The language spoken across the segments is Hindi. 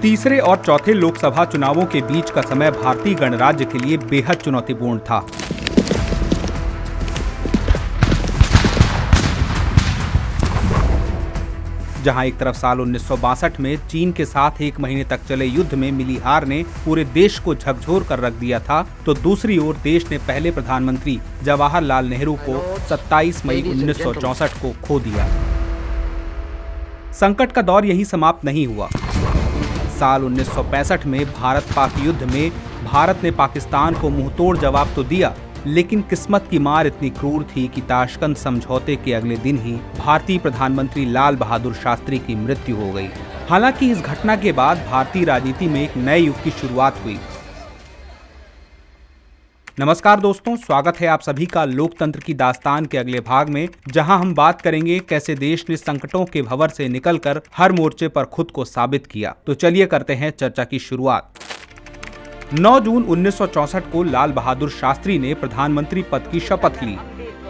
तीसरे और चौथे लोकसभा चुनावों के बीच का समय भारतीय गणराज्य के लिए बेहद चुनौतीपूर्ण था। जहां एक तरफ साल 1962 में चीन के साथ 1 महीने तक चले युद्ध में मिली हार ने पूरे देश को झकझोर कर रख दिया था, तो दूसरी ओर देश ने पहले प्रधानमंत्री जवाहरलाल नेहरू को 27 मई 1964 को खो दिया। संकट का दौर यही समाप्त नहीं हुआ। साल 1965 में भारत पाक युद्ध में भारत ने पाकिस्तान को मुंहतोड़ जवाब तो दिया, लेकिन किस्मत की मार इतनी क्रूर थी कि ताशकंद समझौते के अगले दिन ही भारतीय प्रधानमंत्री लाल बहादुर शास्त्री की मृत्यु हो गई। हालांकि इस घटना के बाद भारतीय राजनीति में एक नए युग की शुरुआत हुई। नमस्कार दोस्तों, स्वागत है आप सभी का लोकतंत्र की दास्तान के अगले भाग में, जहां हम बात करेंगे कैसे देश ने संकटों के भंवर से निकलकर हर मोर्चे पर खुद को साबित किया। तो चलिए करते हैं चर्चा की शुरुआत। 9 जून 1964 को लाल बहादुर शास्त्री ने प्रधानमंत्री पद की शपथ ली।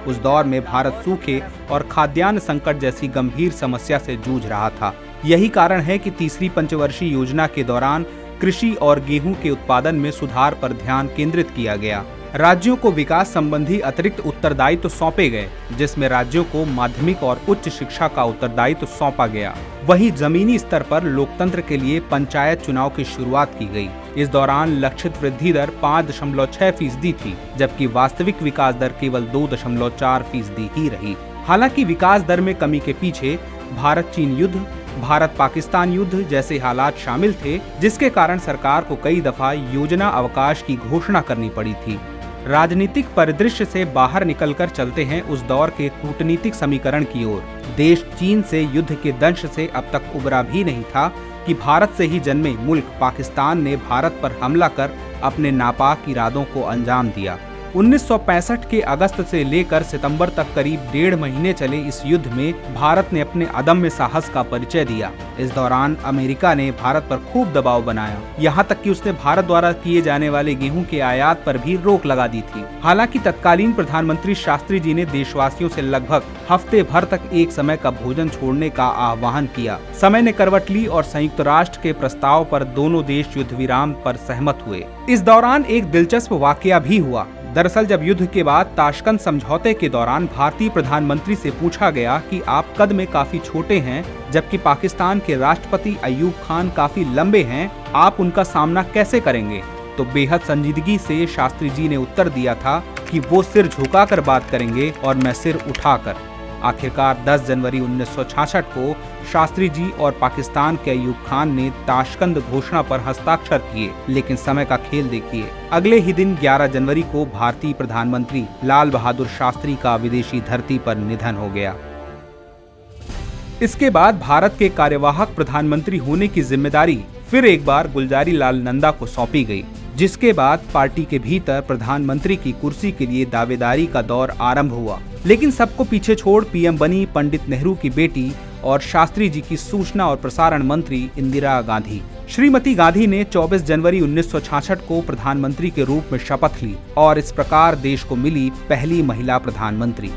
उस दौर में भारत सूखे और खाद्यान्न संकट जैसी गंभीर समस्या से जूझ रहा था। यही कारण है कि तीसरी पंचवर्षीय योजना के दौरान कृषि और गेहूं के उत्पादन में सुधार पर ध्यान केंद्रित किया गया। राज्यों को विकास संबंधी अतिरिक्त उत्तरदायित्व सौंपे गए, जिसमें राज्यों को माध्यमिक और उच्च शिक्षा का उत्तरदायित्व सौंपा गया। वहीं जमीनी स्तर पर लोकतंत्र के लिए पंचायत चुनाव की शुरुआत की गई। इस दौरान लक्षित वृद्धि दर 5.6% थी, जबकि वास्तविक विकास दर केवल 2.4% ही रही। हालांकि विकास दर में कमी के पीछे भारत चीन युद्ध, भारत पाकिस्तान युद्ध जैसे हालात शामिल थे, जिसके कारण सरकार को कई दफा योजना अवकाश की घोषणा करनी पड़ी थी। राजनीतिक परिदृश्य से बाहर निकलकर चलते हैं उस दौर के कूटनीतिक समीकरण की ओर। देश चीन से युद्ध के दंश से अब तक उबरा भी नहीं था कि भारत से ही जन्मे मुल्क पाकिस्तान ने भारत पर हमला कर अपने नापाक इरादों को अंजाम दिया। 1965 के अगस्त से लेकर सितंबर तक करीब 1.5 महीने चले इस युद्ध में भारत ने अपने अदम्य साहस का परिचय दिया। इस दौरान अमेरिका ने भारत पर खूब दबाव बनाया, यहाँ तक कि उसने भारत द्वारा किए जाने वाले गेहूं के आयात पर भी रोक लगा दी थी। हालांकि तत्कालीन प्रधानमंत्री शास्त्री जी ने देशवासियों से लगभग हफ्ते भर तक एक समय का भोजन छोड़ने का आह्वान किया। समय ने करवट ली और संयुक्त राष्ट्र के प्रस्ताव पर दोनों देश युद्ध विराम पर सहमत हुए। इस दौरान एक दिलचस्प वाकया भी हुआ। दरअसल जब युद्ध के बाद ताशकंद समझौते के दौरान भारतीय प्रधानमंत्री से पूछा गया कि आप कद में काफी छोटे हैं, जबकि पाकिस्तान के राष्ट्रपति अयूब खान काफी लंबे हैं, आप उनका सामना कैसे करेंगे, तो बेहद संजीदगी से शास्त्री जी ने उत्तर दिया था कि वो सिर झुकाकर बात करेंगे और मैं सिर उठाकर। आखिरकार 10 जनवरी 1966 को शास्त्री जी और पाकिस्तान के अयूब खान ने ताशकंद घोषणा पर हस्ताक्षर किए, लेकिन समय का खेल देखिए। अगले ही दिन 11 जनवरी को भारतीय प्रधानमंत्री लाल बहादुर शास्त्री का विदेशी धरती पर निधन हो गया। इसके बाद भारत के कार्यवाहक प्रधानमंत्री होने की जिम्मेदारी फिर एक बार गुलजारी लाल नंदा को सौंपी गई, जिसके बाद पार्टी के भीतर प्रधानमंत्री की कुर्सी के लिए दावेदारी का दौर आरंभ हुआ। लेकिन सबको पीछे छोड़ पीएम बनी पंडित नेहरू की बेटी और शास्त्री जी की सूचना और प्रसारण मंत्री इंदिरा गांधी। श्रीमती गांधी ने 24 जनवरी 1966 को प्रधानमंत्री के रूप में शपथ ली और इस प्रकार देश को मिली पहली महिला प्रधानमंत्री।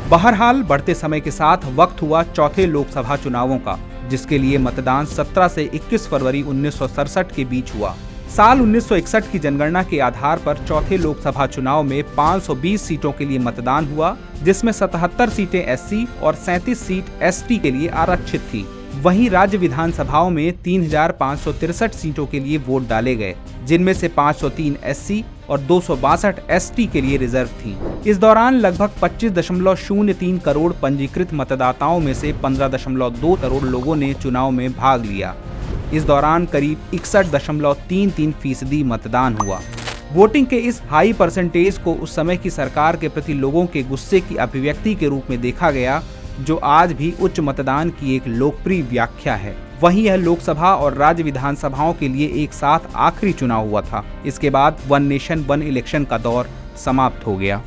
बहरहाल बढ़ते समय के साथ वक्त हुआ चौथे लोकसभा चुनावों का, जिसके लिए मतदान 17 से 21 फरवरी 1967 के बीच हुआ। साल 1961 की जनगणना के आधार पर चौथे लोकसभा चुनाव में 520 सीटों के लिए मतदान हुआ, जिसमें 77 सीटें एससी और 37 सीट एसटी के लिए आरक्षित थी। वहीं राज्य विधानसभाओं में 3563 सीटों के लिए वोट डाले गए, जिनमें से 503 एससी और 262 एसटी के लिए रिजर्व थी। इस दौरान लगभग 25.03 करोड़ पंजीकृत मतदाताओं में से 15.2 करोड़ लोगों ने चुनाव में भाग लिया। इस दौरान करीब 61.33% मतदान हुआ। वोटिंग के इस हाई परसेंटेज को उस समय की सरकार के प्रति लोगों के गुस्से की अभिव्यक्ति के रूप में देखा गया, जो आज भी उच्च मतदान की एक लोकप्रिय व्याख्या है। वहीं यह लोकसभा और राज्य विधानसभाओं के लिए एक साथ आखिरी चुनाव हुआ था। इसके बाद वन नेशन वन इलेक्शन का दौर समाप्त हो गया।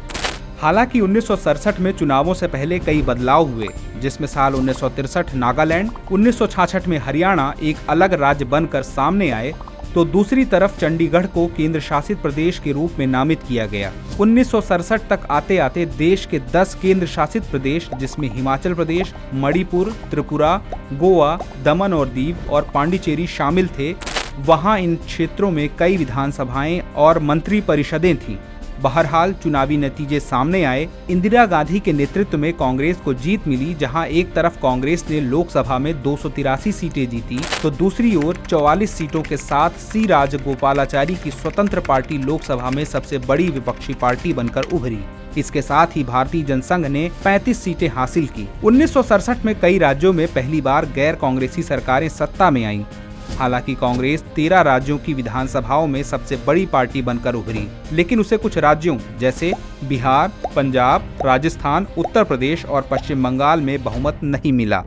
हालांकि 1967 में चुनावों से पहले कई बदलाव हुए, जिसमें साल 1963 नागालैंड, 1966 में हरियाणा एक अलग राज्य बनकर सामने आए तो दूसरी तरफ चंडीगढ़ को केंद्र शासित प्रदेश के रूप में नामित किया गया। 1967 तक आते आते देश के 10 केंद्र शासित प्रदेश, जिसमें हिमाचल प्रदेश, मणिपुर, त्रिपुरा, गोवा, दमन और दीव और पांडिचेरी शामिल थे। वहां इन क्षेत्रों में कई विधानसभाएं और मंत्री परिषदें थीं। बहरहाल चुनावी नतीजे सामने आए। इंदिरा गांधी के नेतृत्व में कांग्रेस को जीत मिली, जहां एक तरफ कांग्रेस ने लोकसभा में 283 सीटें जीती, तो दूसरी ओर 44 सीटों के साथ सी राजगोपालाचारी की स्वतंत्र पार्टी लोकसभा में सबसे बड़ी विपक्षी पार्टी बनकर उभरी। इसके साथ ही भारतीय जनसंघ ने 35 सीटें हासिल की। 1967 में कई राज्यों में पहली बार गैर कांग्रेसी सरकारें सत्ता में आईं। हालांकि कांग्रेस 13 राज्यों की विधानसभाओं में सबसे बड़ी पार्टी बनकर उभरी, लेकिन उसे कुछ राज्यों जैसे बिहार, पंजाब, राजस्थान, उत्तर प्रदेश और पश्चिम बंगाल में बहुमत नहीं मिला।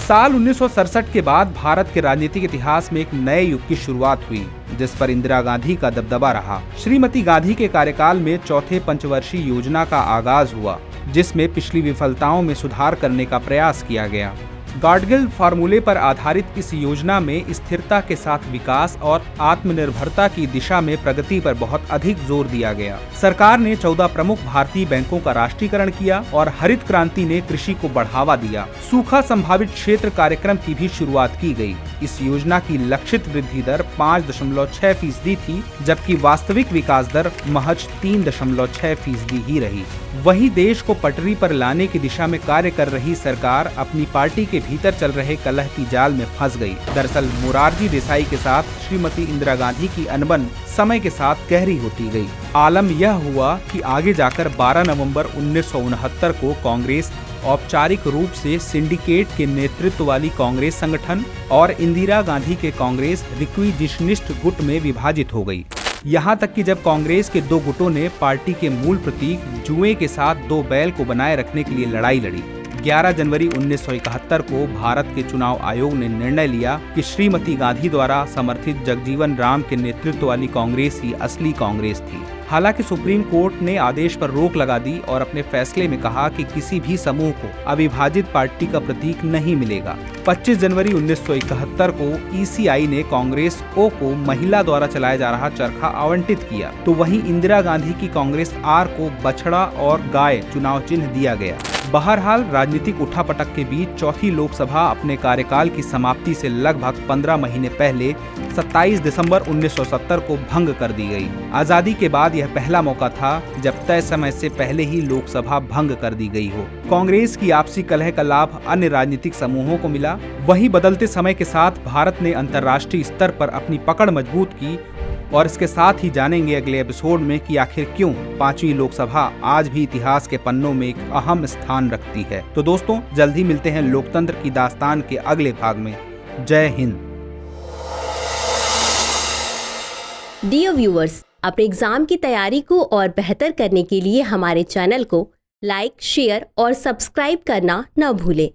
साल 1967 के बाद भारत के राजनीतिक इतिहास में एक नए युग की शुरुआत हुई, जिस पर इंदिरा गांधी का दबदबा रहा। श्रीमती गांधी के कार्यकाल में चौथे पंचवर्षीय योजना का आगाज हुआ, जिसमें पिछली विफलताओं में सुधार करने का प्रयास किया गया। गाडगिल फार्मूले पर आधारित इस योजना में स्थिरता के साथ विकास और आत्मनिर्भरता की दिशा में प्रगति पर बहुत अधिक जोर दिया गया। सरकार ने 14 प्रमुख भारतीय बैंकों का राष्ट्रीयकरण किया और हरित क्रांति ने कृषि को बढ़ावा दिया। सूखा संभावित क्षेत्र कार्यक्रम की भी शुरुआत की गई। इस योजना की लक्षित वृद्धि दर 5.6% थी, जबकि वास्तविक विकास दर महज 3.6% ही रही। वहीं देश को पटरी पर लाने की दिशा में कार्य कर रही सरकार अपनी पार्टी के भीतर चल रहे कलह की जाल में फंस गई। दरअसल मोरारजी देसाई के साथ श्रीमती इंदिरा गांधी की अनबन समय के साथ गहरी होती गई। आलम यह हुआ कि आगे जाकर 12 नवंबर 1969 को कांग्रेस औपचारिक रूप से सिंडिकेट के नेतृत्व वाली कांग्रेस संगठन और इंदिरा गांधी के कांग्रेस रिक्विजिशनिस्ट गुट में विभाजित हो गई। यहाँ तक कि जब कांग्रेस के दो गुटों ने पार्टी के मूल प्रतीक जुए के साथ 2 बैल को बनाए रखने के लिए लड़ाई लड़ी। 11 जनवरी 1971 को भारत के चुनाव आयोग ने निर्णय लिया कि श्रीमती गांधी द्वारा समर्थित जगजीवन राम के नेतृत्व वाली कांग्रेस ही असली कांग्रेस थी। हालांकि सुप्रीम कोर्ट ने आदेश पर रोक लगा दी और अपने फैसले में कहा कि किसी भी समूह को अविभाजित पार्टी का प्रतीक नहीं मिलेगा। 25 जनवरी 1971 को ईसीआई ने कांग्रेस ओ को महिला द्वारा चलाया जा रहा चरखा आवंटित किया, तो वहीं इंदिरा गांधी की कांग्रेस आर को बछड़ा और गाय चुनाव चिन्ह दिया गया। बहरहाल राजनीतिक उठापटक के बीच चौथी लोकसभा अपने कार्यकाल की समाप्ति से लगभग 15 महीने पहले 27 दिसंबर 1970 को भंग कर दी गई। आजादी के बाद यह पहला मौका था जब तय समय से पहले ही लोकसभा भंग कर दी गई हो। कांग्रेस की आपसी कलह का लाभ अन्य राजनीतिक समूहों को मिला। वहीं बदलते समय के साथ भारत ने अंतर्राष्ट्रीय स्तर पर अपनी पकड़ मजबूत की और इसके साथ ही जानेंगे अगले एपिसोड में कि आखिर क्यों 5वीं लोकसभा आज भी इतिहास के पन्नों में एक अहम स्थान रखती है। तो दोस्तों, जल्द ही मिलते हैं लोकतंत्र की दास्तान के अगले भाग में। जय हिंद। डियर व्यूअर्स, अपने एग्जाम की तैयारी को और बेहतर करने के लिए हमारे चैनल को लाइक, शेयर और सब्सक्राइब करना न भूलें।